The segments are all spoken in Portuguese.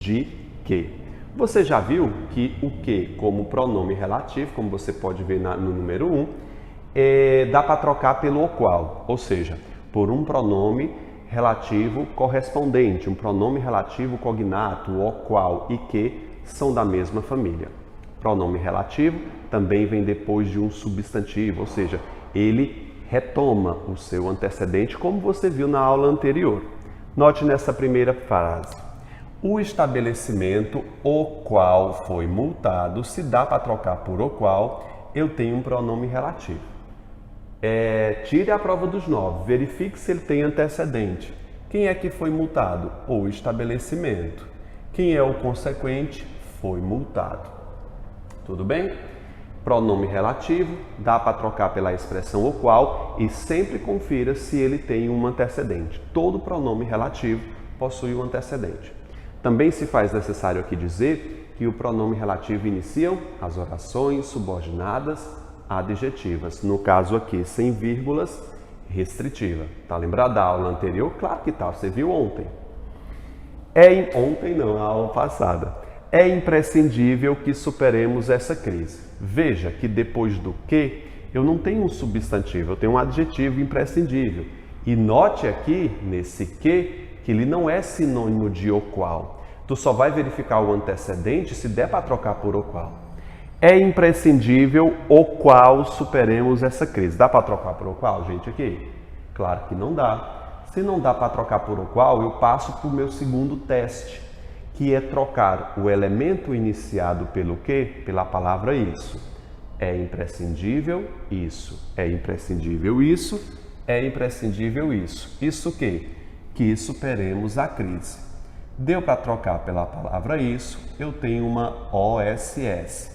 de que. Você já viu que o que, como pronome relativo, como você pode ver no número 1, dá para trocar pelo o qual, ou seja, por um pronome relativo correspondente, um pronome relativo cognato, o qual e que são da mesma família. Pronome relativo também vem depois de um substantivo, ou seja, ele retoma o seu antecedente, como você viu na aula anterior. Note nessa primeira frase. O estabelecimento o qual foi multado, se dá para trocar por o qual, eu tenho um pronome relativo. Tire a prova dos 9, verifique se ele tem antecedente. Quem é que foi multado? O estabelecimento. Quem é o consequente? Foi multado. Tudo bem? Pronome relativo, dá para trocar pela expressão o qual e sempre confira se ele tem um antecedente. Todo pronome relativo possui um antecedente. Também se faz necessário aqui dizer que o pronome relativo inicia as orações subordinadas adjetivas. No caso aqui, sem vírgulas, restritiva. Tá lembrado da aula anterior? Claro que tá, você viu ontem. Ontem não, a aula passada. É imprescindível que superemos essa crise. Veja que depois do que, eu não tenho um substantivo, eu tenho um adjetivo imprescindível. E note aqui, nesse que ele não é sinônimo de o qual. Tu só vai verificar o antecedente se der para trocar por o qual. É imprescindível o qual superemos essa crise. Dá para trocar por o qual, gente, aqui? Claro que não dá. Se não dá para trocar por o qual, eu passo para o meu segundo teste, que é trocar o elemento iniciado pelo que? Pela palavra isso. É imprescindível isso. É imprescindível isso. É imprescindível isso. Isso o quê? Que superemos a crise. Deu para trocar pela palavra isso, eu tenho uma OSS,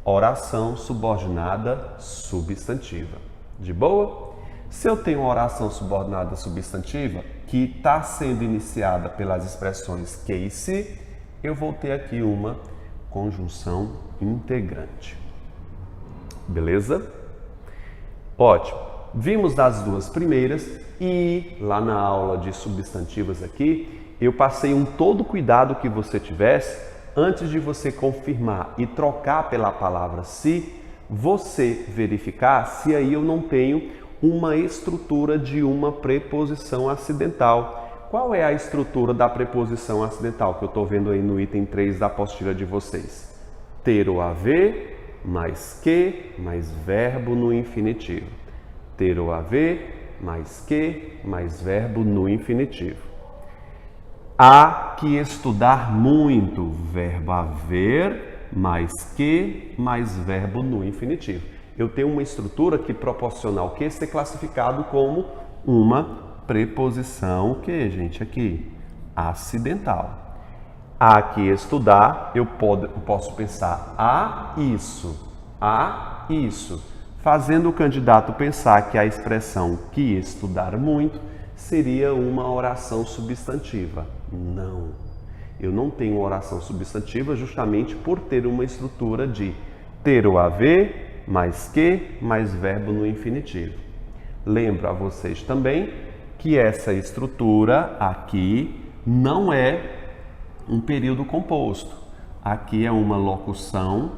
oração subordinada substantiva. De boa? Se eu tenho uma oração subordinada substantiva que está sendo iniciada pelas expressões que e se, eu vou ter aqui uma conjunção integrante. Beleza? Ótimo. Vimos das duas primeiras e lá na aula de substantivos aqui, eu passei todo cuidado que você tivesse antes de você confirmar e trocar pela palavra se, você verificar se aí eu não tenho uma estrutura de uma preposição acidental. Qual é a estrutura da preposição acidental que eu estou vendo aí no item 3 da apostila de vocês? Ter ou haver, mais que, mais verbo no infinitivo. Ter ou haver, mais que, mais verbo no infinitivo. Há que estudar muito, verbo haver, mais que, mais verbo no infinitivo. Eu tenho uma estrutura que proporciona o que ser classificado como uma preposição, o que, gente, aqui? Acidental. Há que estudar, eu posso pensar a isso, fazendo o candidato pensar que a expressão que estudar muito seria uma oração substantiva. Não, eu não tenho oração substantiva justamente por ter uma estrutura de ter ou haver, mais que, mais verbo no infinitivo. Lembro a vocês também que essa estrutura aqui não é um período composto. Aqui é uma locução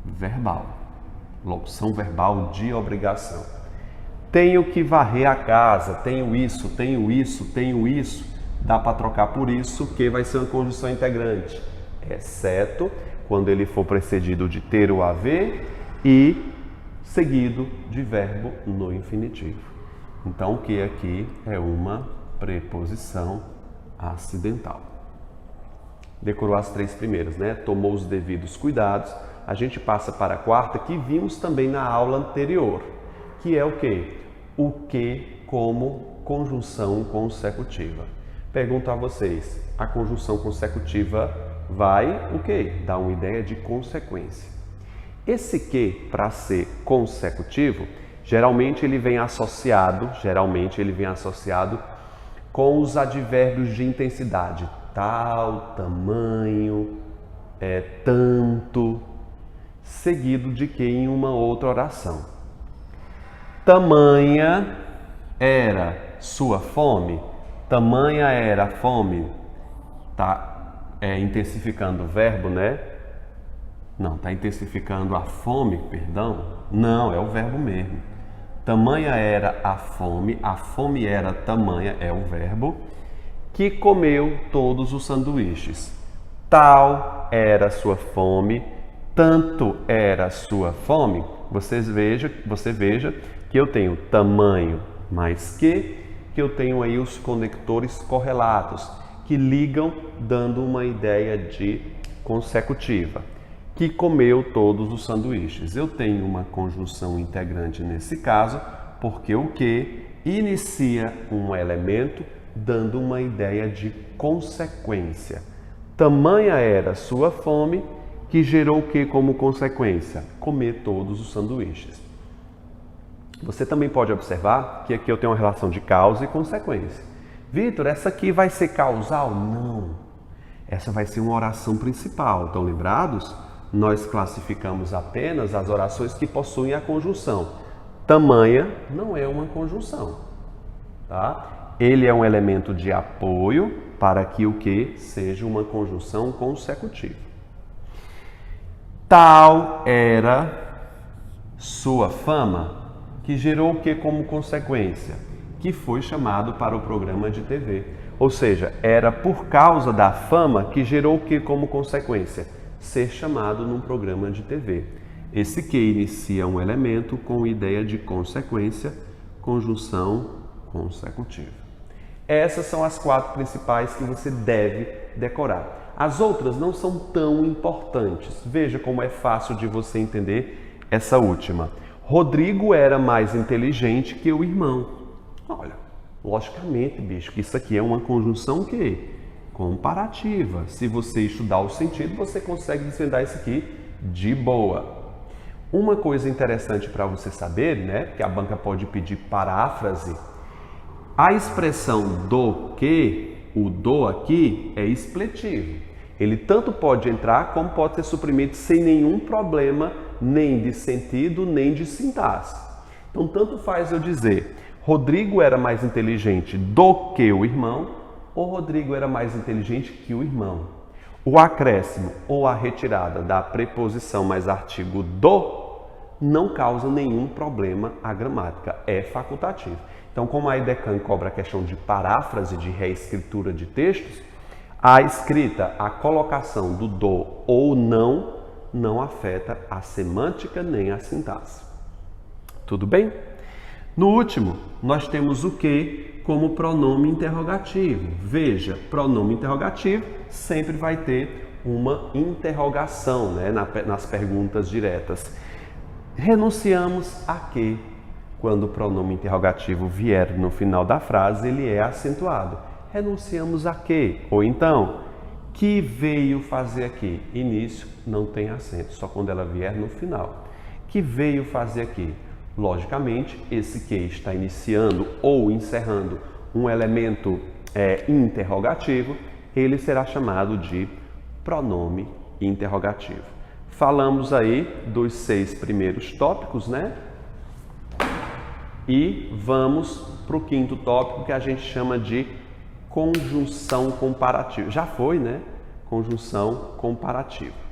verbal. Locução verbal de obrigação. Tenho que varrer a casa, tenho isso, tenho isso, tenho isso. Dá para trocar por isso, que vai ser uma conjunção integrante. Exceto quando ele for precedido de ter ou haver e seguido de verbo no infinitivo. Então, o que aqui é uma preposição acidental. Decorou as três primeiras, né? Tomou os devidos cuidados. A gente passa para a quarta, que vimos também na aula anterior, que é o quê? O que como conjunção consecutiva. Pergunto a vocês, a conjunção consecutiva vai o quê? Dar uma ideia de consequência. Esse que, para ser consecutivo, geralmente ele vem associado com os advérbios de intensidade. Tal, tamanho, tanto, seguido de que em uma outra oração. Tamanha era sua fome, tamanha era a fome, tá? intensificando o verbo, né? Não, está intensificando a fome, perdão. Não, é o verbo mesmo. Tamanha era a fome era tamanha, é o verbo, que comeu todos os sanduíches. Tal era a sua fome, tanto era a sua fome. Você veja que eu tenho tamanho mais que eu tenho aí os conectores correlatos, que ligam dando uma ideia de consecutiva. Que comeu todos os sanduíches. Eu tenho uma conjunção integrante nesse caso, porque o que inicia um elemento dando uma ideia de consequência. Tamanha era sua fome, que gerou o que como consequência? Comer todos os sanduíches. Você também pode observar que aqui eu tenho uma relação de causa e consequência. Vitor, essa aqui vai ser causal? Não. Essa vai ser uma oração principal. Estão lembrados? Nós classificamos apenas as orações que possuem a conjunção. Tamanha não é uma conjunção, tá? Ele é um elemento de apoio para que o que seja uma conjunção consecutiva. Tal era sua fama, que gerou o que como consequência? Que foi chamado para o programa de TV. Ou seja, era por causa da fama que gerou o que como consequência? Ser chamado num programa de TV. Esse que inicia um elemento com ideia de consequência, conjunção consecutiva. Essas são as 4 principais que você deve decorar. As outras não são tão importantes. Veja como é fácil de você entender essa última. Rodrigo era mais inteligente que o irmão. Olha, logicamente, bicho, que isso aqui é uma conjunção que comparativa. Se você estudar o sentido, você consegue desvendar isso aqui de boa. Uma coisa interessante para você saber, né, que a banca pode pedir paráfrase, a expressão do que, o do aqui, é expletivo. Ele tanto pode entrar como pode ser suprimido sem nenhum problema, nem de sentido, nem de sintaxe. Então, tanto faz eu dizer, Rodrigo era mais inteligente do que o irmão, ou Rodrigo era mais inteligente que o irmão. O acréscimo ou a retirada da preposição mais artigo do não causa nenhum problema à gramática, é facultativo. Então, como a IDECAN cobra a questão de paráfrase, de reescritura de textos, a escrita, a colocação do do ou não afeta a semântica nem a sintaxe. Tudo bem? No último, nós temos o que como pronome interrogativo. Veja, pronome interrogativo sempre vai ter uma interrogação, né, nas perguntas diretas. Renunciamos a que? Quando o pronome interrogativo vier no final da frase, ele é acentuado. Renunciamos a que? Ou então, que veio fazer aqui? Início não tem acento, só quando ela vier no final. Que veio fazer aqui? Logicamente, esse que está iniciando ou encerrando um elemento interrogativo, ele será chamado de pronome interrogativo. Falamos aí dos 6 primeiros tópicos, né? E vamos para o 5º tópico, que a gente chama de conjunção comparativa. Já foi, né? Conjunção comparativa.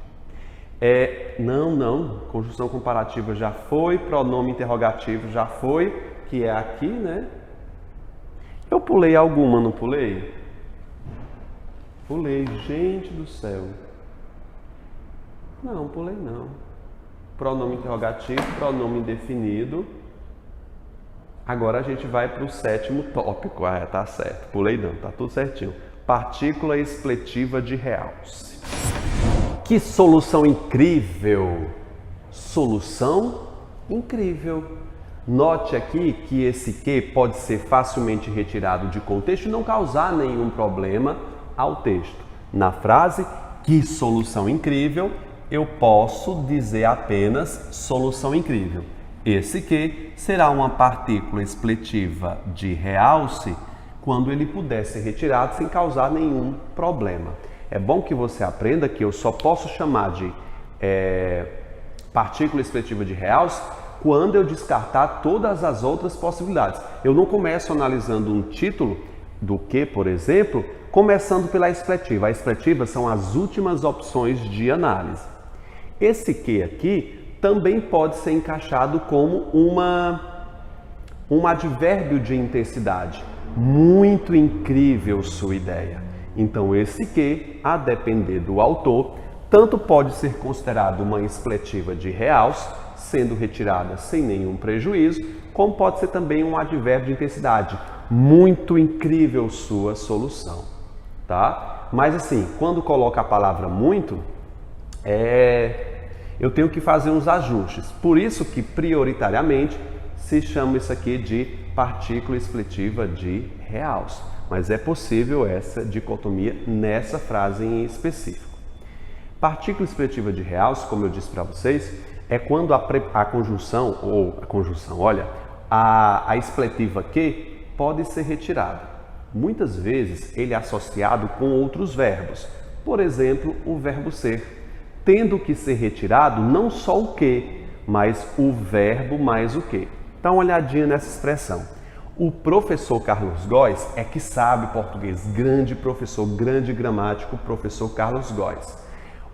Não, conjunção comparativa já foi, pronome interrogativo já foi, que é aqui, né? Eu pulei alguma, não pulei? Pulei, gente do céu. Não, pulei não. Pronome interrogativo, pronome indefinido. Agora a gente vai para o 7º tópico. Ah, tá certo. Pulei não, tá tudo certinho. Partícula expletiva de realce. Que solução incrível! Solução incrível. Note aqui que esse que pode ser facilmente retirado de contexto e não causar nenhum problema ao texto. Na frase, que solução incrível, eu posso dizer apenas solução incrível. Esse que será uma partícula expletiva de realce quando ele puder ser retirado sem causar nenhum problema. É bom que você aprenda que eu só posso chamar de partícula expletiva de realce quando eu descartar todas as outras possibilidades. Eu não começo analisando um título do que, por exemplo, Começando pela expletiva. A expletiva são as últimas opções de análise. Esse que aqui também pode ser encaixado como um advérbio de intensidade. Muito incrível sua ideia. Então esse que, a depender do autor, tanto pode ser considerado uma expletiva de realce, sendo retirada sem nenhum prejuízo, como pode ser também um advérbio de intensidade. Muito incrível sua solução, tá? Mas assim, quando coloca a palavra muito, eu tenho que fazer uns ajustes. Por isso que prioritariamente se chama isso aqui de partícula expletiva de realce. Mas é possível essa dicotomia nessa frase em específico. Partícula expletiva de realce, como eu disse para vocês, é quando a conjunção, a expletiva que pode ser retirada. Muitas vezes ele é associado com outros verbos. Por exemplo, o verbo ser, tendo que ser retirado não só o que, mas o verbo mais o que. Dá uma olhadinha nessa expressão. O professor Carlos Góes é que sabe português. Grande professor, grande gramático, professor Carlos Góes.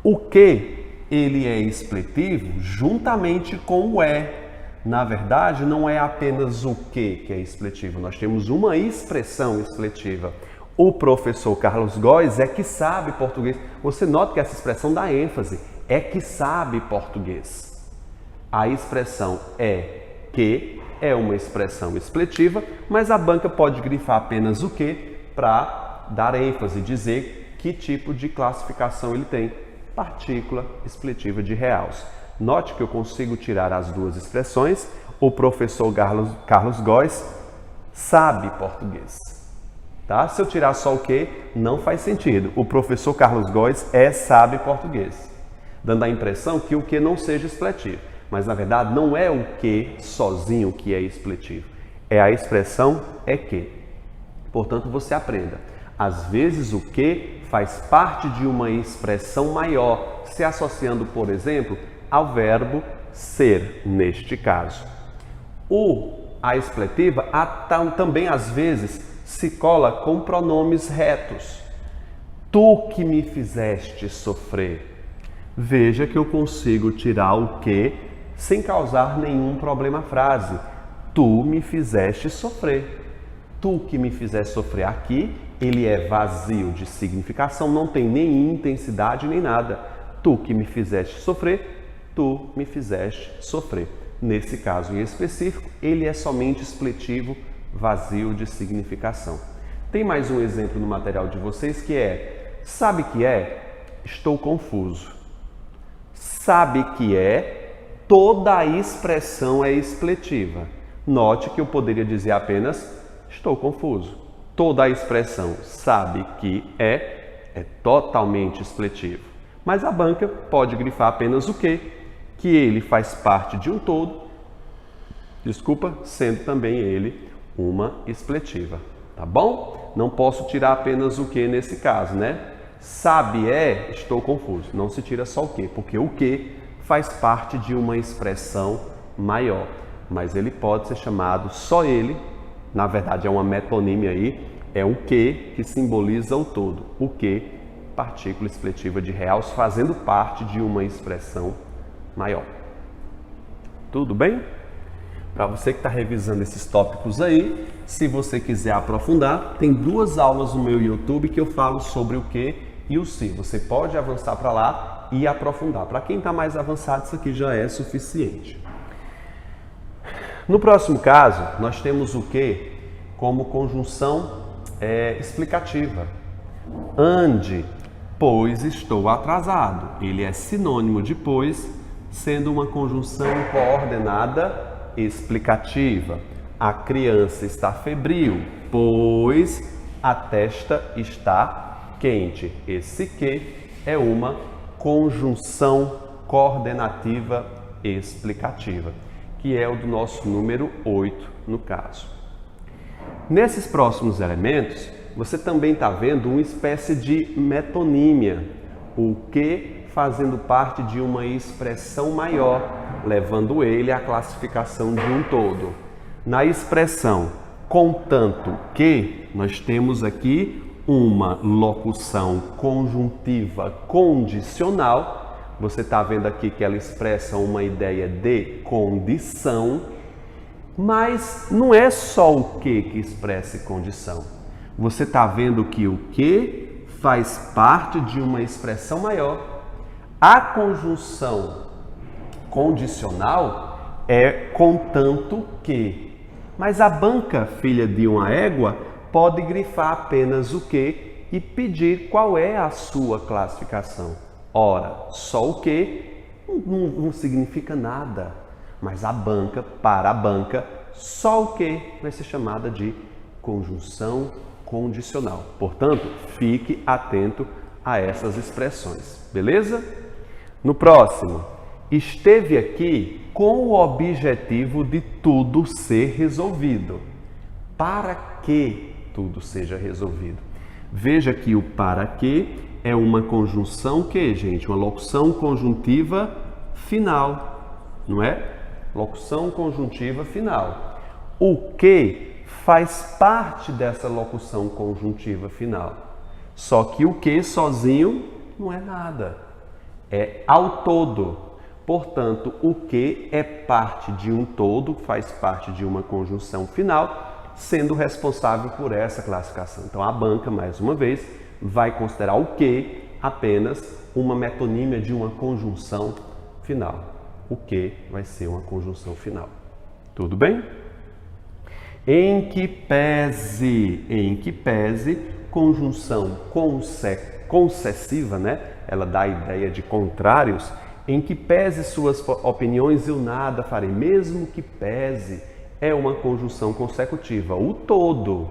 O que ele é expletivo juntamente com o é. Na verdade, não é apenas o que é expletivo. Nós temos uma expressão expletiva. O professor Carlos Góes é que sabe português. Você nota que essa expressão dá ênfase. É que sabe português. A expressão é que é uma expressão expletiva, mas a banca pode grifar apenas o que para dar ênfase, dizer que tipo de classificação ele tem. Partícula expletiva de realce. Note que eu consigo tirar as duas expressões. O professor Carlos Góes sabe português. Tá? Se eu tirar só o que, não faz sentido. O professor Carlos Góes sabe português. Dando a impressão que o que não seja expletivo. Mas, na verdade, não é o que sozinho que é expletivo. É a expressão é que. Portanto, você aprenda. Às vezes, o que faz parte de uma expressão maior, se associando, por exemplo, ao verbo ser, neste caso. A expletiva também, às vezes, se cola com pronomes retos. Tu que me fizeste sofrer. Veja que eu consigo tirar o que sem causar nenhum problema à frase. Tu me fizeste sofrer. Tu que me fizeste sofrer. Aqui, ele é vazio de significação, não tem nem intensidade nem nada. Tu que me fizeste sofrer, tu me fizeste sofrer. Nesse caso em específico, ele é somente expletivo, vazio de significação. Tem mais um exemplo no material de vocês que é, sabe que é? Estou confuso. Sabe que é? Toda a expressão é expletiva. Note que eu poderia dizer apenas estou confuso. Toda a expressão sabe que é totalmente expletivo. Mas a banca pode grifar apenas o que ele faz parte de um todo, sendo também ele uma expletiva. Tá bom? Não posso tirar apenas o que nesse caso, né? Sabe estou confuso. Não se tira só o que, porque o que faz parte de uma expressão maior. Mas ele pode ser chamado só ele, na verdade é uma metonímia aí, é o que simboliza o todo. O que, partícula expletiva de realce, fazendo parte de uma expressão maior. Tudo bem? Para você que está revisando esses tópicos aí, se você quiser aprofundar, tem 2 aulas no meu YouTube que eu falo sobre o que e o se. Você pode avançar para lá e aprofundar. Para quem está mais avançado, isso aqui já é suficiente. No próximo caso, nós temos o que como conjunção explicativa. Ande, pois estou atrasado. Ele é sinônimo de pois, sendo uma conjunção coordenada explicativa. A criança está febril, pois a testa está quente. Esse que é uma conjunção coordenativa explicativa, que é o do nosso número 8 no caso. Nesses próximos elementos, você também está vendo uma espécie de metonímia, o que fazendo parte de uma expressão maior, levando ele à classificação de um todo. Na expressão contanto que, nós temos aqui uma locução conjuntiva condicional. Você está vendo aqui que ela expressa uma ideia de condição, mas não é só o que expressa condição. Você está vendo que o que faz parte de uma expressão maior. A conjunção condicional é contanto que. Mas a banca, filha de uma égua, pode grifar apenas o que e pedir qual é a sua classificação. Ora, só o que não significa nada, mas a banca, para a banca, só o que vai ser chamada de conjunção condicional. Portanto, fique atento a essas expressões, beleza? No próximo, esteve aqui com o objetivo de tudo ser resolvido. Para que tudo seja resolvido? Veja que o para que é uma conjunção que, gente? Uma locução conjuntiva final, não é? Locução conjuntiva final. O que faz parte dessa locução conjuntiva final. Só que o que sozinho não é nada. É ao todo. Portanto, o que é parte de um todo, faz parte de uma conjunção final, sendo responsável por essa classificação. Então, a banca, mais uma vez, vai considerar o que apenas uma metonímia de uma conjunção final. O que vai ser uma conjunção final. Tudo bem? Em que pese, conjunção concessiva, né? Ela dá a ideia de contrários. Em que pese suas opiniões, eu nada farei. Mesmo que pese, é uma conjunção consecutiva. O todo,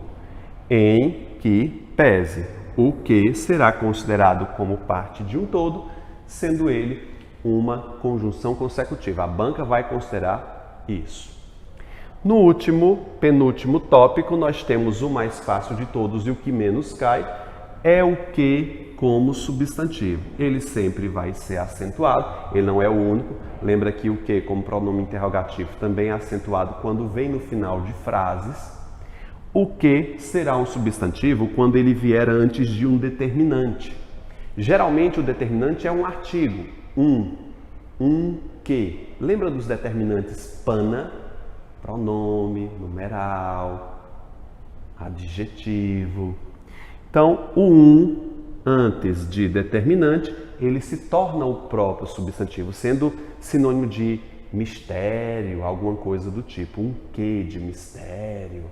em que pese. O que será considerado como parte de um todo, sendo ele uma conjunção consecutiva. A banca vai considerar isso. No penúltimo tópico, nós temos o mais fácil de todos e o que menos cai, é o que como substantivo. Ele sempre vai ser acentuado, ele não é o único. Lembra que o que como pronome interrogativo também é acentuado quando vem no final de frases. O que será um substantivo quando ele vier antes de um determinante. Geralmente o determinante é um artigo, que. Lembra dos determinantes pana? Pronome, numeral, adjetivo. Então, o antes de determinante, ele se torna o próprio substantivo, sendo sinônimo de mistério, alguma coisa do tipo, um quê de mistério.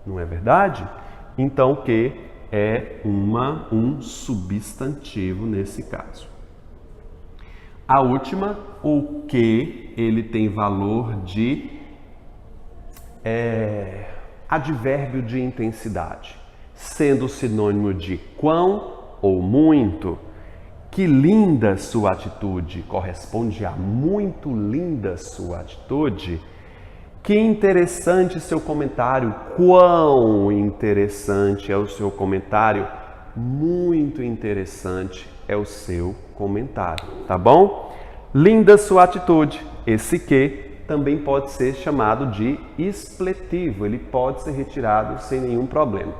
Não é verdade? Então, o que é um substantivo nesse caso. A última, o que ele tem valor de advérbio de intensidade, sendo sinônimo de quão ou muito. Que linda sua atitude, corresponde a muito linda sua atitude. Que interessante seu comentário, quão interessante é o seu comentário, muito interessante é o seu comentário, tá bom? Linda sua atitude, esse que também pode ser chamado de expletivo, ele pode ser retirado sem nenhum problema.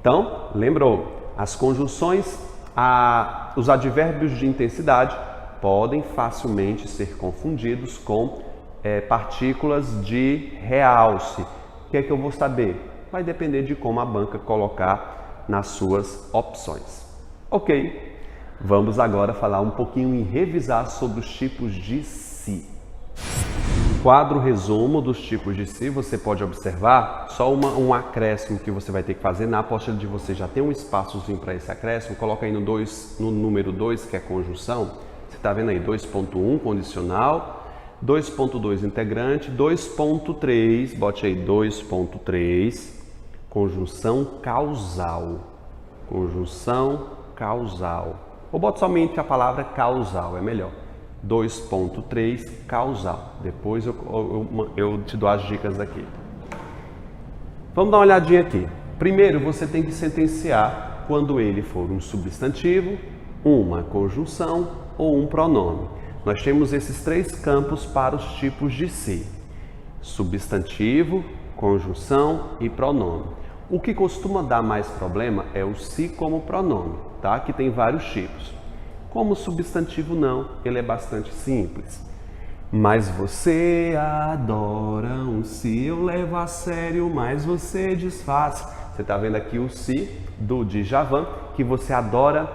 Então, lembrou, as conjunções, os advérbios de intensidade podem facilmente ser confundidos com partículas de realce. O que é que eu vou saber? Vai depender de como a banca colocar nas suas opções. Ok, vamos agora falar um pouquinho e revisar sobre os tipos de se. Quadro resumo dos tipos de se, você pode observar só um acréscimo que você vai ter que fazer. Na apostila de você já tem um espaçozinho para esse acréscimo, coloca aí no número 2, que é conjunção. Você está vendo aí 2.1 condicional, 2.2 integrante, 2.3, bote aí 2.3, conjunção causal. Conjunção causal. Ou bote somente a palavra causal, é melhor. 2.3 causal. Depois eu te dou as dicas aqui. Vamos dar uma olhadinha aqui. Primeiro, você tem que sentenciar quando ele for um substantivo, uma conjunção ou um pronome. Nós temos esses três campos para os tipos de se: substantivo, conjunção e pronome. O que costuma dar mais problema é o se como pronome, tá? Que tem vários tipos. Como substantivo não, ele é bastante simples. Mas você adora um se, eu levo a sério, mas você desfaz. Você está vendo aqui o se do Djavan, que você adora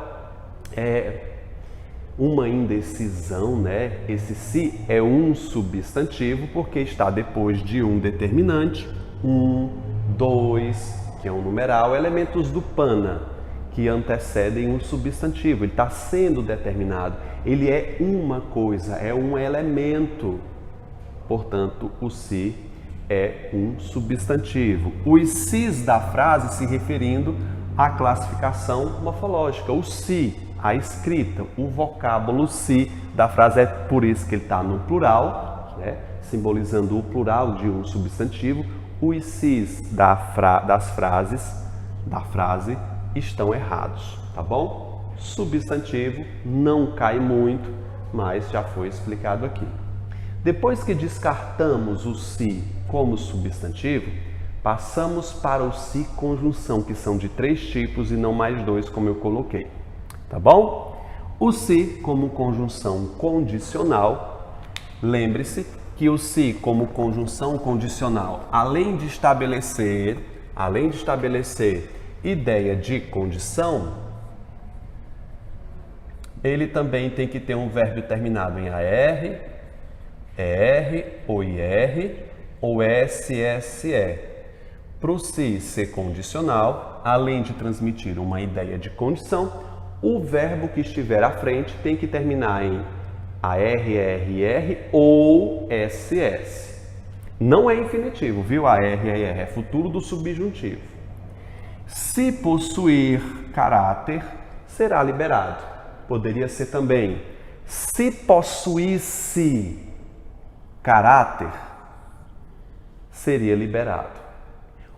uma indecisão, né? Esse se é um substantivo porque está depois de um determinante, dois, que é um numeral, elementos do pana, que antecedem um substantivo. Ele está sendo determinado. Ele é uma coisa, é um elemento. Portanto, o se é um substantivo. Os sis da frase se referindo à classificação morfológica. O se, a escrita, o vocábulo se da frase é por isso que ele está no plural, né? Simbolizando o plural de um substantivo. Os sis da frase estão errados, tá bom? Substantivo não cai muito, mas já foi explicado aqui. Depois que descartamos o se como substantivo, passamos para o se conjunção, que são de 3 tipos e não mais 2, como eu coloquei, tá bom? O se como conjunção condicional, lembre-se que o se como conjunção condicional, além de estabelecer ideia de condição, ele também tem que ter um verbo terminado em AR, ER, ou IR, ou SSE. Para o se ser condicional, além de transmitir uma ideia de condição, o verbo que estiver à frente tem que terminar em ARRR ou SS. Não é infinitivo, viu? ARRR é futuro do subjuntivo. Se possuir caráter, será liberado. Poderia ser também se possuísse caráter, seria liberado.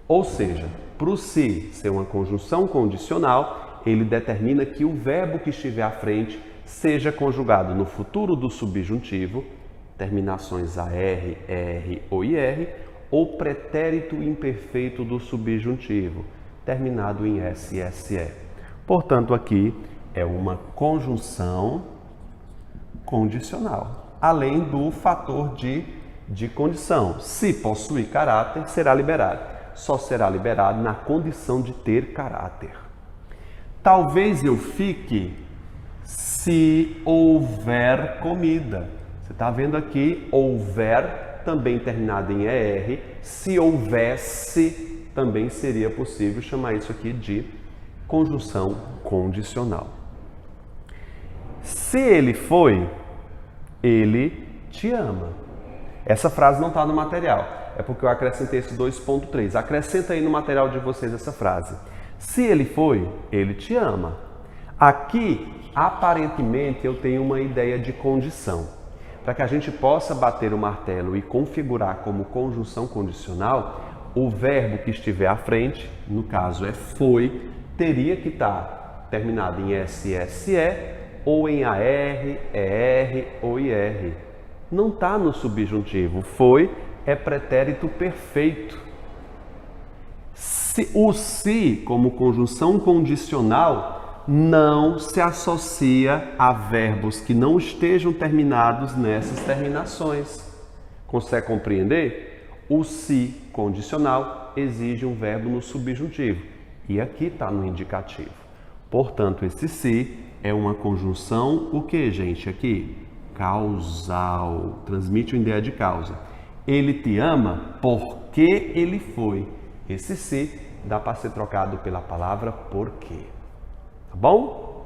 Ou seja, para o se ser uma conjunção condicional, ele determina que o verbo que estiver à frente seja conjugado no futuro do subjuntivo, terminações AR, ER ou IR, ou pretérito imperfeito do subjuntivo, terminado em SSE. Portanto, aqui é uma conjunção condicional, além do fator de condição. Se possuir caráter, será liberado. Só será liberado na condição de ter caráter. Talvez eu fique se houver comida. Você está vendo aqui, houver, também terminado em ER. Se houvesse, também seria possível chamar isso aqui de conjunção condicional. Se ele foi, ele te ama. Essa frase não está no material, é porque eu acrescentei esse 2.3. Acrescenta aí no material de vocês essa frase. Se ele foi, ele te ama. Aqui, aparentemente, eu tenho uma ideia de condição. Para que a gente possa bater o martelo e configurar como conjunção condicional, o verbo que estiver à frente, no caso é foi, teria que estar terminado em SSE ou em AR, ER ou IR. Não está no subjuntivo. Foi é pretérito perfeito. O se, como conjunção condicional, não se associa a verbos que não estejam terminados nessas terminações. Consegue compreender? O se condicional exige um verbo no subjuntivo. E aqui está no indicativo. Portanto, esse se é uma conjunção, o que, gente? Aqui, causal. Transmite uma ideia de causa. Ele te ama porque ele foi. Esse se dá para ser trocado pela palavra porque. Tá bom?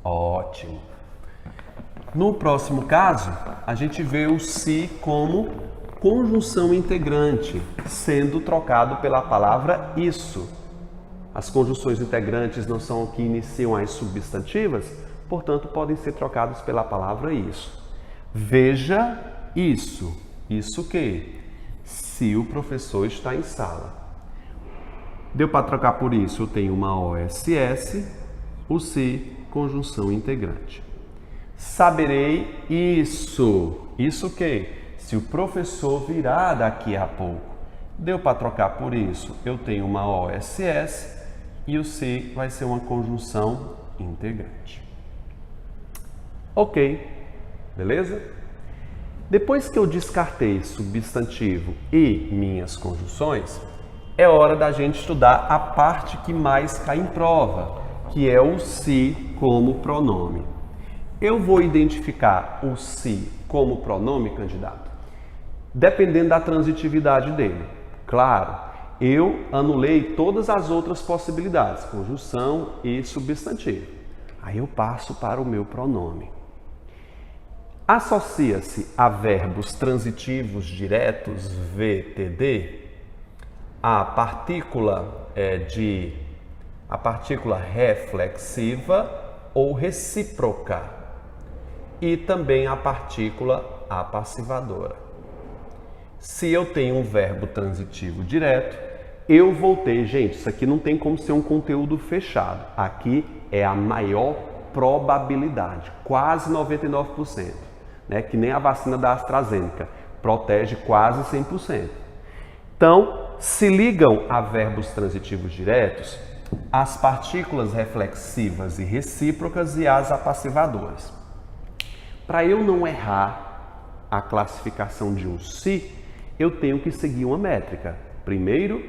Ótimo. No próximo caso, a gente vê o se como conjunção integrante, sendo trocado pela palavra isso. As conjunções integrantes não são que iniciam as substantivas, portanto, podem ser trocados pela palavra isso. Veja isso. Isso que? Se o professor está em sala. Deu para trocar por isso? Eu tenho uma OSS, o se, conjunção integrante. Saberei isso. Isso que? Se o professor virá daqui a pouco. Deu para trocar por isso, eu tenho uma OSS e o se vai ser uma conjunção integrante. Ok, beleza? Depois que eu descartei substantivo e minhas conjunções, é hora da gente estudar a parte que mais cai em prova, que é o se como pronome. Eu vou identificar o se como pronome, candidato, dependendo da transitividade dele. Claro, eu anulei todas as outras possibilidades, conjunção e substantivo. Aí eu passo para o meu pronome. Associa-se a verbos transitivos diretos, VTD, a partícula reflexiva ou recíproca e também a partícula apassivadora. Se eu tenho um verbo transitivo direto, eu vou ter, gente, isso aqui não tem como ser um conteúdo fechado. Aqui é a maior probabilidade, quase 99%. Né? Que nem a vacina da AstraZeneca, protege quase 100%. Então, se ligam a verbos transitivos diretos as partículas reflexivas e recíprocas e as apassivadoras. Para eu não errar a classificação de um se, eu tenho que seguir uma métrica. Primeiro,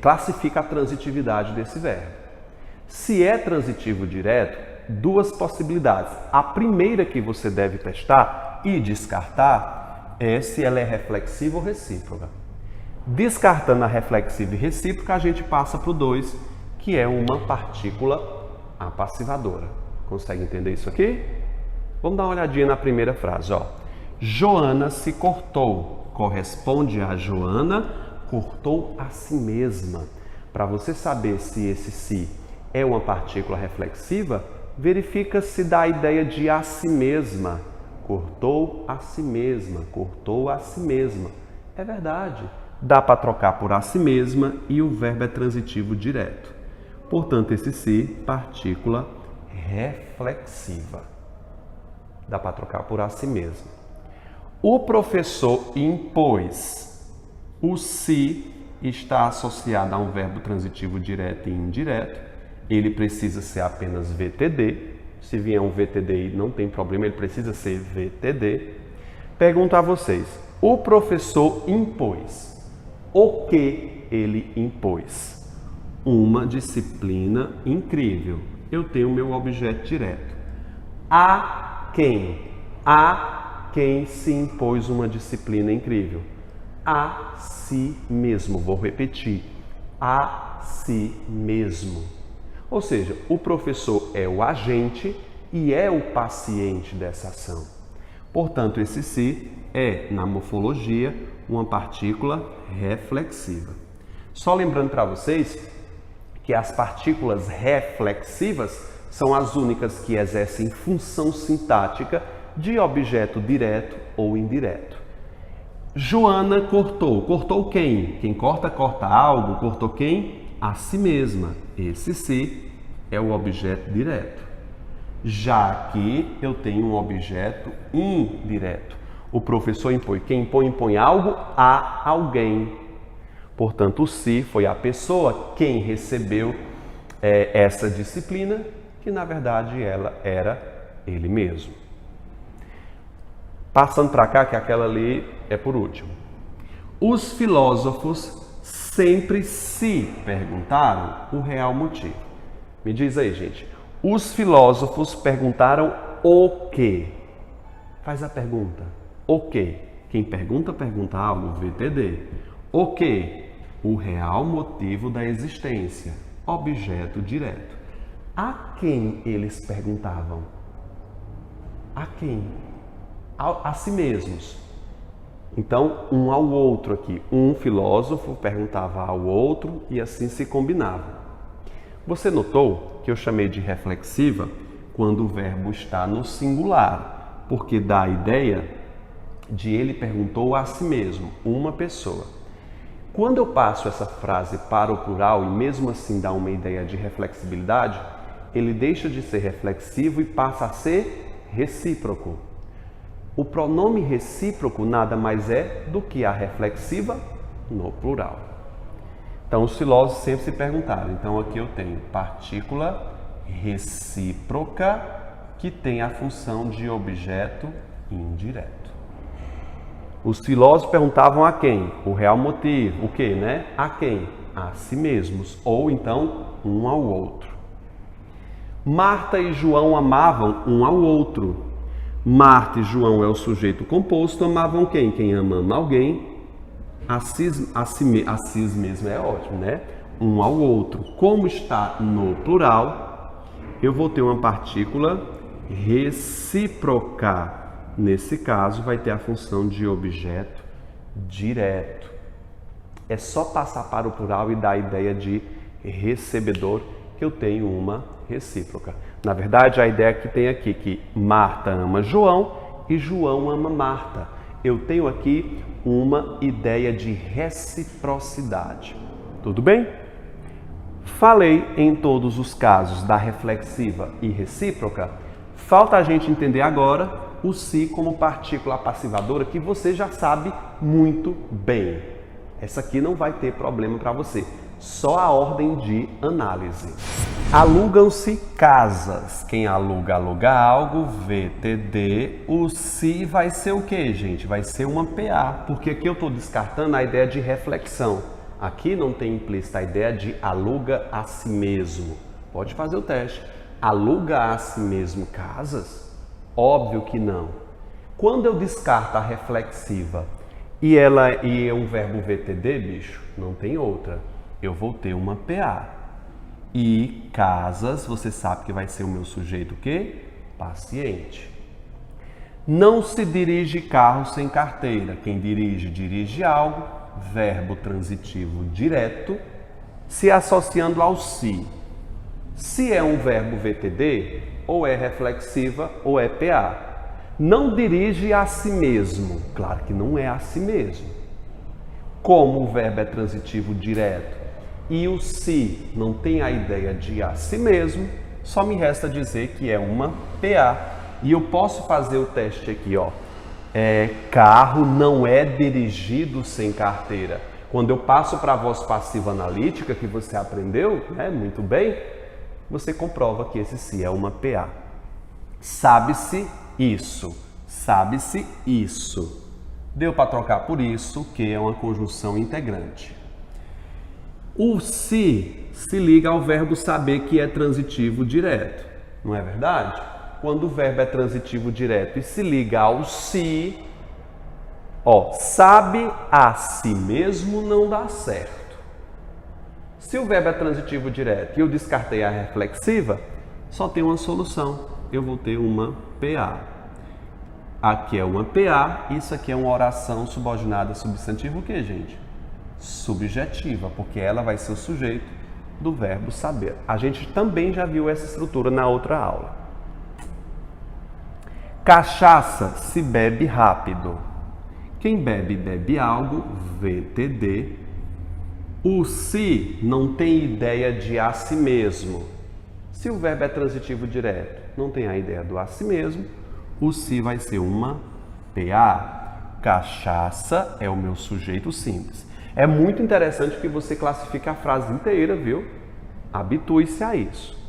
classifica a transitividade desse verbo. Se é transitivo direto, duas possibilidades. A primeira que você deve testar e descartar é se ela é reflexiva ou recíproca. Descartando a reflexiva e recíproca, a gente passa para o 2, que é uma partícula apassivadora. Consegue entender isso aqui? Vamos dar uma olhadinha na primeira frase. Ó. Joana se cortou. Corresponde a Joana cortou a si mesma. Para você saber se esse se é uma partícula reflexiva, verifica se dá a ideia de a si mesma. Cortou a si mesma, cortou a si mesma. É verdade. Dá para trocar por a si mesma e o verbo é transitivo direto. Portanto, esse se, partícula reflexiva. Dá para trocar por a si mesma. O professor impôs. O se está associado a um verbo transitivo direto e indireto. Ele precisa ser apenas VTD. Se vier um VTD não tem problema, ele precisa ser VTD. Pergunto a vocês, o professor impôs. O que ele impôs? Uma disciplina incrível. Eu tenho meu objeto direto. A quem? A quem se impôs uma disciplina incrível? A si mesmo. Vou repetir. A si mesmo. Ou seja, o professor é o agente e é o paciente dessa ação. Portanto, esse se é, na morfologia, uma partícula reflexiva. Só lembrando para vocês que as partículas reflexivas são as únicas que exercem função sintática de objeto direto ou indireto. Joana cortou. Cortou quem? Quem corta, corta algo. Cortou quem? A si mesma. Esse se é o objeto direto. Já aqui eu tenho um objeto indireto. O professor impõe. Quem impõe, impõe algo a alguém. Portanto, o se foi a pessoa quem recebeu essa disciplina, que na verdade ela era ele mesmo. Passando para cá, que aquela ali é por último. Os filósofos sempre se perguntaram o real motivo. Me diz aí, gente. Os filósofos perguntaram o quê? Faz a pergunta. O quê? Quem pergunta, pergunta algo, VTD. O quê? O real motivo da existência. Objeto direto. A quem eles perguntavam? A quem? A si mesmos. Então, um ao outro aqui. Um filósofo perguntava ao outro e assim se combinava. Você notou que eu chamei de reflexiva quando o verbo está no singular, porque dá a ideia de ele perguntou a si mesmo, uma pessoa. Quando eu passo essa frase para o plural e mesmo assim dá uma ideia de reflexibilidade, ele deixa de ser reflexivo e passa a ser recíproco. O pronome recíproco nada mais é do que a reflexiva no plural. Então, os filósofos sempre se perguntaram. Então, aqui eu tenho partícula recíproca que tem a função de objeto indireto. Os filósofos perguntavam a quem? O real motivo. O que, né? A quem? A si mesmos. Ou então, um ao outro. Marta e João amavam um ao outro. Marta e João é o sujeito composto. Amavam quem? Quem ama alguém. A si mesmo é ótimo, né? Um ao outro. Como está no plural, eu vou ter uma partícula recíproca. Nesse caso, vai ter a função de objeto direto. É só passar para o plural e dar a ideia de recebedor que eu tenho uma recíproca. Na verdade, a ideia que tem aqui que Marta ama João e João ama Marta. Eu tenho aqui uma ideia de reciprocidade. Tudo bem? Falei em todos os casos da reflexiva e recíproca. Falta a gente entender agora o si como partícula passivadora, que você já sabe muito bem. Essa aqui não vai ter problema para você. Só a ordem de análise. Alugam-se casas. Quem aluga algo, VTD. O si vai ser o que, gente? Vai ser uma PA, porque aqui eu estou descartando a ideia de reflexão. Aqui não tem implícita a ideia de aluga a si mesmo. Pode fazer o teste. Aluga a si mesmo casas? Óbvio que não. Quando eu descarto a reflexiva e é um verbo VTD, bicho, não tem outra. Eu vou ter uma PA. E casas, você sabe que vai ser o meu sujeito o quê? Paciente. Não se dirige carro sem carteira. Quem dirige, dirige algo. Verbo transitivo direto, se associando ao si. Se é um verbo VTD, ou é reflexiva ou é PA. Não dirige a si mesmo. Claro que não é a si mesmo. Como o verbo é transitivo direto e o si não tem a ideia de a si mesmo, só me resta dizer que é uma PA. E eu posso fazer o teste aqui, ó. Carro não é dirigido sem carteira. Quando eu passo para a voz passiva analítica, que você aprendeu, né, muito bem, você comprova que esse si é uma PA. Sabe-se isso. Sabe-se isso. Deu para trocar por isso, que é uma conjunção integrante. O se liga ao verbo saber, que é transitivo direto. Não é verdade? Quando o verbo é transitivo direto e se liga ao si, sabe a si mesmo não dá certo. Se o verbo é transitivo direto e eu descartei a reflexiva, só tem uma solução. Eu vou ter uma PA. Aqui é uma PA, isso aqui é uma oração subordinada substantivo o quê, gente? Subjetiva, porque ela vai ser o sujeito do verbo saber. A gente também já viu essa estrutura na outra aula. Cachaça se bebe rápido. Quem bebe, bebe algo, VTD. O si não tem ideia de a si mesmo. Se o verbo é transitivo direto, não tem a ideia do a si mesmo, o si vai ser uma PA. Cachaça é o meu sujeito simples. É muito interessante que você classifique a frase inteira, viu? Habitue-se a isso.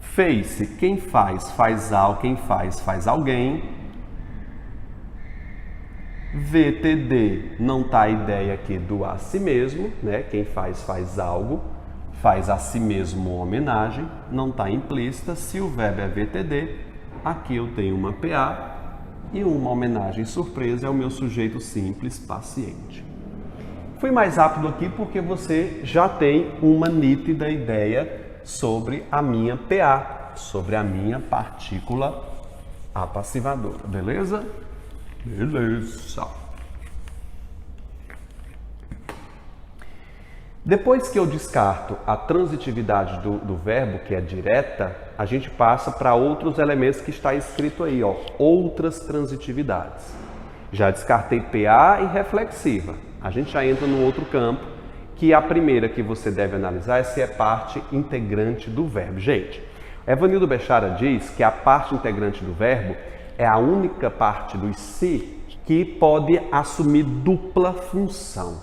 Fez-se, quem faz, faz algo, quem faz alguém. VTD não está a ideia aqui do a si mesmo, né? Quem faz algo, faz a si mesmo uma homenagem, não está implícita. Se o verbo é VTD, aqui eu tenho uma PA e uma homenagem surpresa é o meu sujeito simples paciente. Fui mais rápido aqui porque você já tem uma nítida ideia sobre a minha PA, sobre a minha partícula apassivadora, beleza? Beleza. Depois que eu descarto a transitividade do verbo, que é direta, a gente passa para outros elementos que está escrito aí, ó, outras transitividades. Já descartei PA e reflexiva. A gente já entra no outro campo, que a primeira que você deve analisar é se é parte integrante do verbo. Gente, Evanildo Bechara diz que a parte integrante do verbo é a única parte do si que pode assumir dupla função.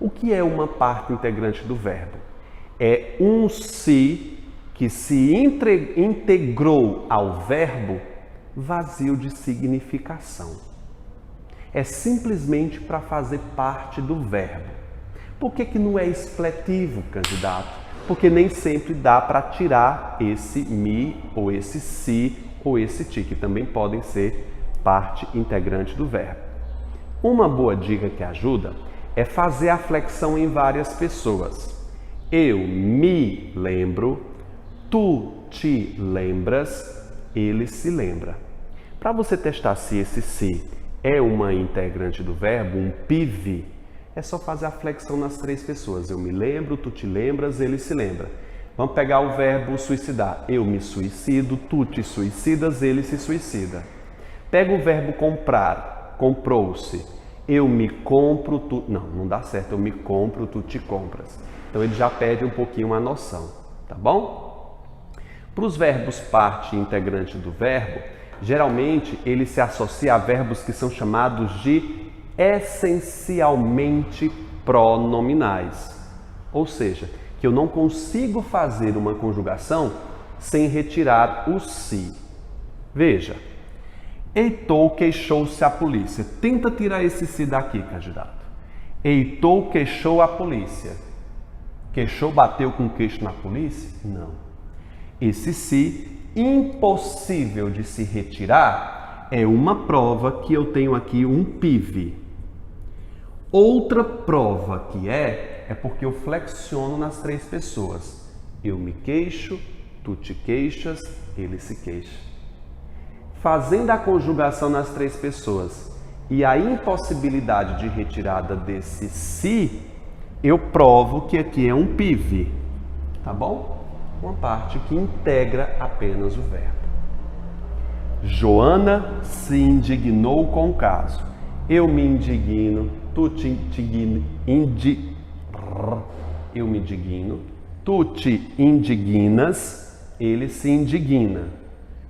O que é uma parte integrante do verbo? É um se que se integrou ao verbo vazio de significação. É simplesmente para fazer parte do verbo. Por que não é expletivo, candidato? Porque nem sempre dá para tirar esse me, ou esse se, ou esse ti, que também podem ser parte integrante do verbo. Uma boa dica que ajuda é fazer a flexão em várias pessoas. Eu me lembro, tu te lembras, ele se lembra. Para você testar se esse se é uma integrante do verbo, um PIV, é só fazer a flexão nas três pessoas. Eu me lembro, tu te lembras, ele se lembra. Vamos pegar o verbo suicidar. Eu me suicido, tu te suicidas, ele se suicida. Pega o verbo comprar, comprou-se. Eu me compro, tu... Não dá certo. Eu me compro, tu te compras. Então ele já perde um pouquinho a noção, tá bom? Para os verbos parte integrante do verbo, geralmente ele se associa a verbos que são chamados de essencialmente pronominais. Ou seja, que eu não consigo fazer uma conjugação sem retirar o se. Veja, Heitor queixou-se à polícia. Tenta tirar esse se daqui, candidato. Heitor queixou a polícia. Queixou, bateu com o queixo na polícia? Não. Esse se, impossível de se retirar, é uma prova que eu tenho aqui um PIV. Outra prova que é porque eu flexiono nas três pessoas. Eu me queixo, tu te queixas, ele se queixa. Fazendo a conjugação nas três pessoas e a impossibilidade de retirada desse se, eu provo que aqui é um PIV, tá bom? Uma parte que integra apenas o verbo. Joana se indignou com o caso. Eu me indigno, tu te eu me indigno, tu te indignas, ele se indigna.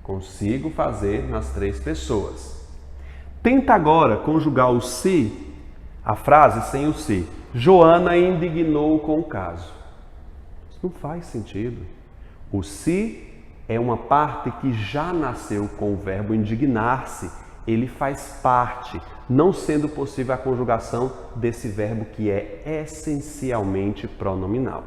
Consigo fazer nas três pessoas. Tenta agora conjugar o se, a frase sem o se. Joana indignou com o caso. Isso não faz sentido. O se é uma parte que já nasceu com o verbo indignar-se. Ele faz parte, não sendo possível a conjugação desse verbo que é essencialmente pronominal.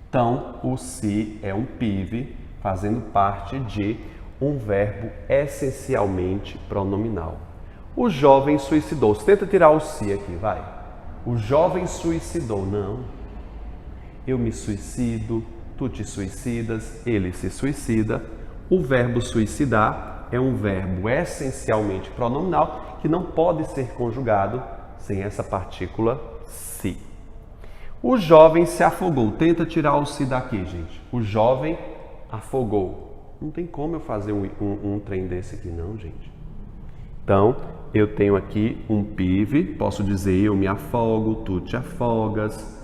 Então, o se é um PIV, fazendo parte de um verbo essencialmente pronominal. O jovem suicidou-se. Tenta tirar o se aqui, vai. O jovem suicidou. Não. Eu me suicido, tu te suicidas, ele se suicida. O verbo suicidar é um verbo essencialmente pronominal que não pode ser conjugado sem essa partícula se. O jovem se afogou. Tenta tirar o se daqui, gente. O jovem afogou. Não tem como eu fazer um trem desse aqui, não, gente. Então, eu tenho aqui um PIV. Posso dizer eu me afogo, tu te afogas.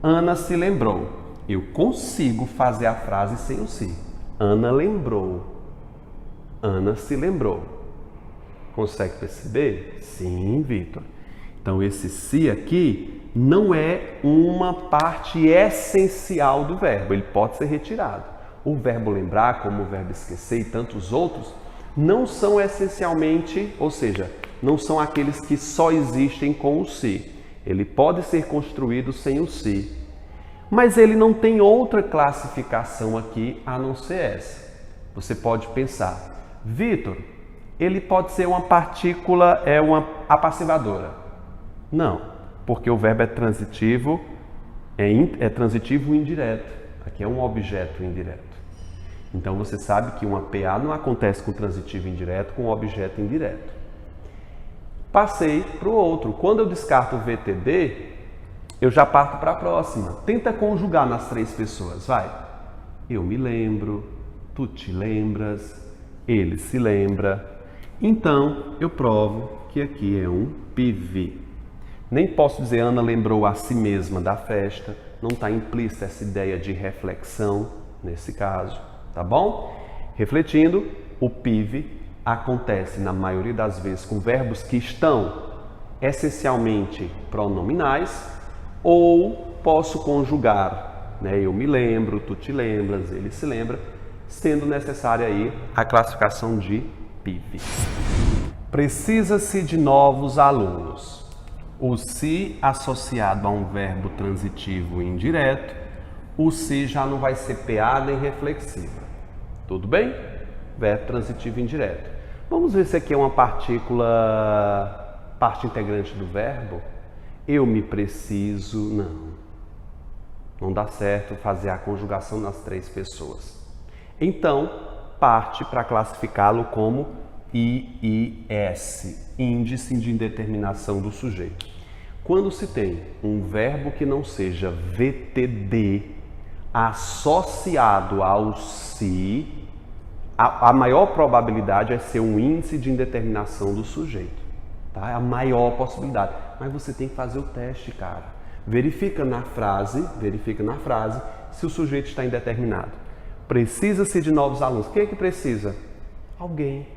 Ana se lembrou. Eu consigo fazer a frase sem o se. Ana lembrou. Ana se lembrou. Consegue perceber? Sim, Vitor. Então, esse se aqui não é uma parte essencial do verbo. Ele pode ser retirado. O verbo lembrar, como o verbo esquecer e tantos outros, não são essencialmente, ou seja, não são aqueles que só existem com o se. Ele pode ser construído sem o se. Mas ele não tem outra classificação aqui a não ser essa. Você pode pensar, Vitor, ele pode ser uma partícula, é uma apassivadora. Não, porque o verbo é transitivo, é transitivo indireto. Aqui é um objeto indireto. Então você sabe que uma PA não acontece com transitivo indireto, com objeto indireto. Passei para o outro. Quando eu descarto o VTD, eu já parto para a próxima. Tenta conjugar nas três pessoas, vai. Eu me lembro, tu te lembras, ele se lembra. Então, eu provo que aqui é um PIV. Nem posso dizer Ana lembrou a si mesma da festa. Não está implícita essa ideia de reflexão nesse caso, tá bom? Refletindo, o PIV acontece na maioria das vezes com verbos que estão essencialmente pronominais, ou posso conjugar, né? Eu me lembro, tu te lembras, ele se lembra, sendo necessária aí a classificação de PIV. Precisa-se de novos alunos. O se associado a um verbo transitivo indireto, o se já não vai ser PA nem reflexiva. Tudo bem? Verbo transitivo indireto. Vamos ver se aqui é uma partícula, parte integrante do verbo. Eu me preciso, não. Não dá certo fazer a conjugação nas três pessoas. Então, parte para classificá-lo como IIS, índice de indeterminação do sujeito. Quando se tem um verbo que não seja VTD associado ao se, a maior probabilidade é ser um índice de indeterminação do sujeito. Tá? É a maior possibilidade. Mas você tem que fazer o teste, cara. Verifica na frase se o sujeito está indeterminado. Precisa-se de novos alunos. Quem é que precisa? Alguém.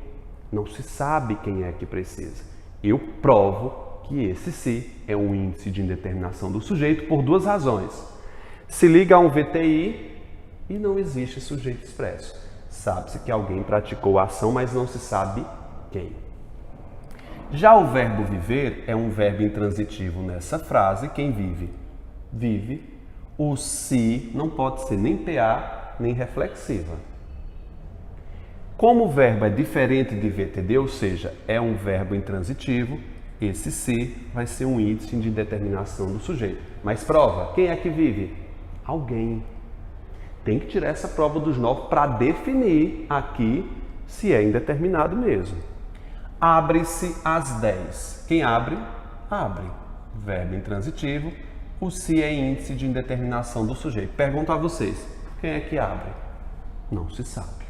Não se sabe quem é que precisa. Eu provo que esse se é um índice de indeterminação do sujeito por duas razões. Se liga a um VTI e não existe sujeito expresso. Sabe-se que alguém praticou a ação, mas não se sabe quem. Já o verbo viver é um verbo intransitivo nessa frase. Quem vive? Vive. O se não pode ser nem PA, nem reflexiva. Como o verbo é diferente de VTD, ou seja, é um verbo intransitivo, esse se vai ser um índice de indeterminação do sujeito. Mas prova, quem é que vive? Alguém. Tem que tirar essa prova dos 9 para definir aqui se é indeterminado mesmo. Abre-se às 10. Quem abre? Abre. Verbo intransitivo. O se é índice de indeterminação do sujeito. Pergunto a vocês, quem é que abre? Não se sabe.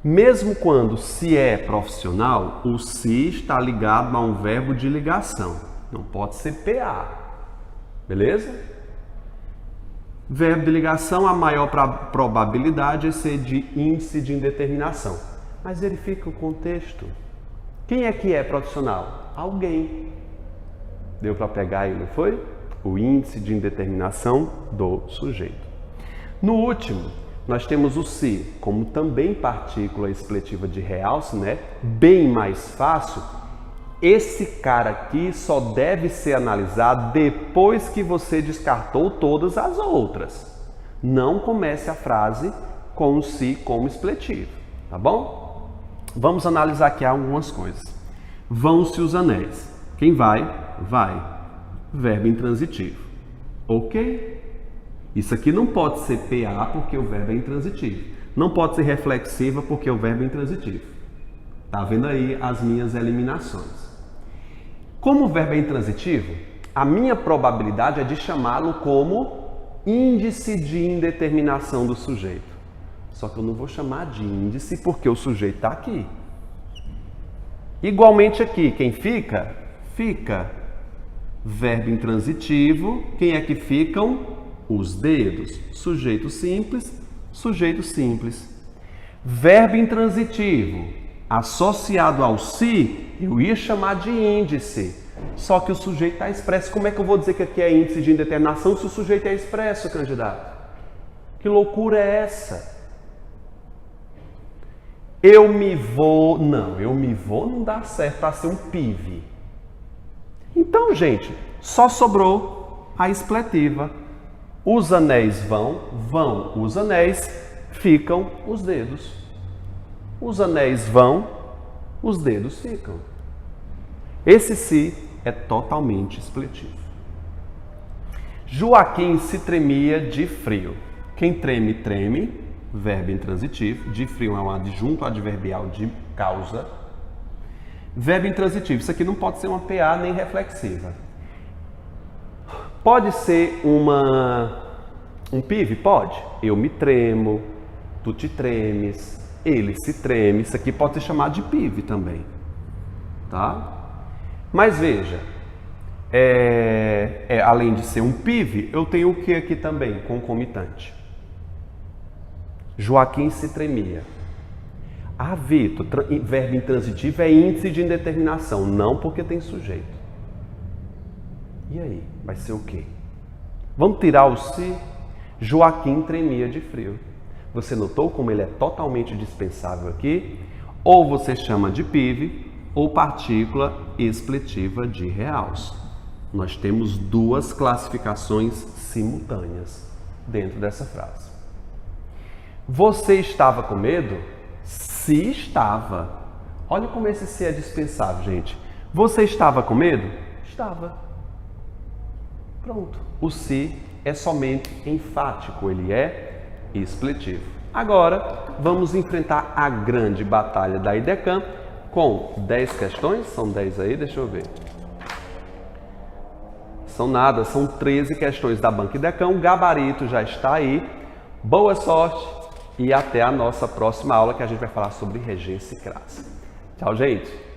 Mesmo quando se é profissional, o se está ligado a um verbo de ligação. Não pode ser PA. Beleza? Verbo de ligação, a maior probabilidade é ser de índice de indeterminação. Mas verifica o contexto. Quem é que é profissional? Alguém. Deu para pegar aí, não foi? O índice de indeterminação do sujeito. No último, nós temos o se, como também partícula expletiva de realce, né? Bem mais fácil. Esse cara aqui só deve ser analisado depois que você descartou todas as outras. Não comece a frase com o se como expletivo, tá bom? Vamos analisar aqui algumas coisas. Vão-se os anéis. Quem vai? Vai. Verbo intransitivo. Ok? Isso aqui não pode ser PA porque o verbo é intransitivo. Não pode ser reflexiva porque o verbo é intransitivo. Tá vendo aí as minhas eliminações. Como o verbo é intransitivo, a minha probabilidade é de chamá-lo como índice de indeterminação do sujeito. Só que eu não vou chamar de índice porque o sujeito está aqui. Igualmente aqui, quem fica? Fica. Verbo intransitivo, quem é que ficam? Os dedos. Sujeito simples, sujeito simples. Verbo intransitivo. Associado ao se, eu ia chamar de índice. Só que o sujeito está expresso. Como é que eu vou dizer que aqui é índice de indeterminação se o sujeito é expresso, candidato? Que loucura é essa? Eu me vou... Não, eu me vou não dá certo para ser um PIV. Então, gente, só sobrou a expletiva. Os anéis vão os anéis, ficam os dedos. Os anéis vão, os dedos ficam. Esse se é totalmente expletivo. Joaquim se tremia de frio. Quem treme, treme. Verbo intransitivo. De frio é um adjunto adverbial de causa. Verbo intransitivo. Isso aqui não pode ser uma PA nem reflexiva. Pode ser um PIV? Pode. Eu me tremo, tu te tremes. Ele se treme, isso aqui pode ser chamado de PIV também, tá? Mas veja, além de ser um PIV, eu tenho o que aqui também, concomitante? Joaquim se tremia. Vitor, verbo intransitivo é índice de indeterminação, não porque tem sujeito. E aí, vai ser o quê? Vamos tirar o se? Joaquim tremia de frio. Você notou como ele é totalmente dispensável aqui? Ou você chama de PIV ou partícula expletiva de realce. Nós temos duas classificações simultâneas dentro dessa frase. Você estava com medo? Se estava. Olha como esse se é dispensável, gente. Você estava com medo? Estava. Pronto. O se é somente enfático, ele é expletivo. Agora, vamos enfrentar a grande batalha da IDECAM com 10 questões. São 10 aí, deixa eu ver. São nada, são 13 questões da Banca IDECAM. O gabarito já está aí. Boa sorte e até a nossa próxima aula, que a gente vai falar sobre regência e crase. Tchau, gente!